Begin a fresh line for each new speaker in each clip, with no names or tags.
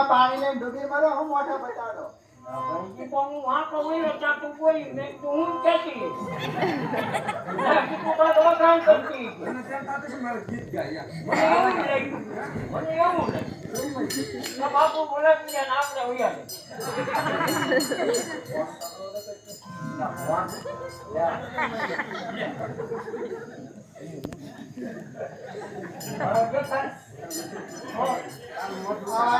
પાણી લઈને ડૂબી મરો હું મોઢા બતાડો
ભાઈ તો હું વાં કહું ત્યાં તું કોઈ મેં તો હું કેતી તું તો દોકાન કરતી
અને ત્યાં તાતે શું મારે ગીત ગાયા
મને એવું લાગ્યું બાપુ બોલે કે આપણે હોયા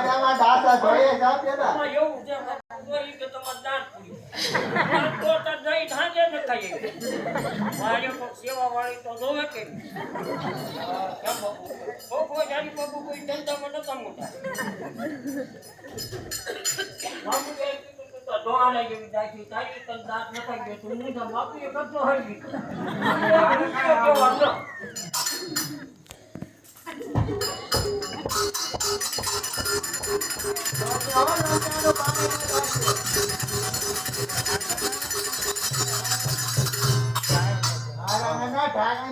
આમાં દાતા જોઈએ જા પેલા
એવું છે કોઈ કે તમાર દાંત પડી તો જઈ ધાંજે ન ખાઈએ મારે તો સેવા વાળી તો જોવે કે કેમ બાપુ જારી બાપુ કોઈ ધંધામાં નતા મોટા બાપુ એ દોહાને જેવી દાખી તારી તન દાંત ન ખાઈ ગયો તું તો બાપુ એ કરતો હરવી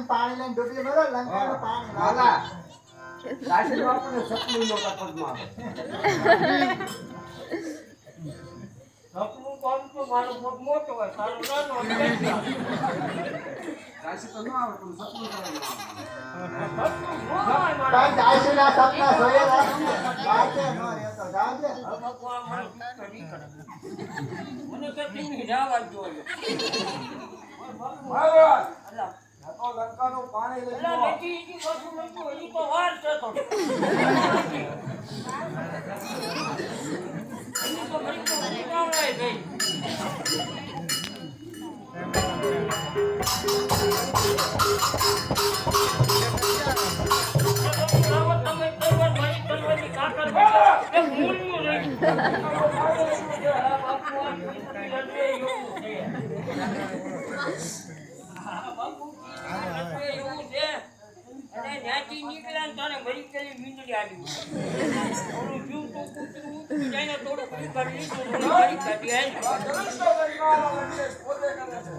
પાણી લઈને ડૂબી મરો લંકાનું પાણી
હાલા દાસી બાપુને સપનું નો કપડમાં
સપનું કોણ તો મારો મોટ મોટો હોય તારો નાનો હોય
દાસી તો ન આવે પણ સપનું કરવાનું
પણ દાસીના સપના જોઈએ રાતે નો રહેતો જાવજે
મને કે તીની જવા જોઈએ
મહારાજ
અલ્લા
તો લંકાનું પાણી લઈ
અલ્લા બેટી ઈ પાછું લખું ઈ તો વાર છે તો ઈ તો ઘડી તો ઉડાવડાય ગઈ તમે તલવાર મારી તલવારની કાકર એ મૂળનું રહી બાપુ આ લડે એવું છે બાપુ એવું છે અને ન્યાથી નીકળ્યા ને તારે મરી ગયેલી મીંદડી આવી થોડું જીવ તો કૂતરું ઉતરી જાય ને થોડું કરી લીધું મરી કાઢી
ધનુષનો લંકાનો લંકેશ પોતે કરે છે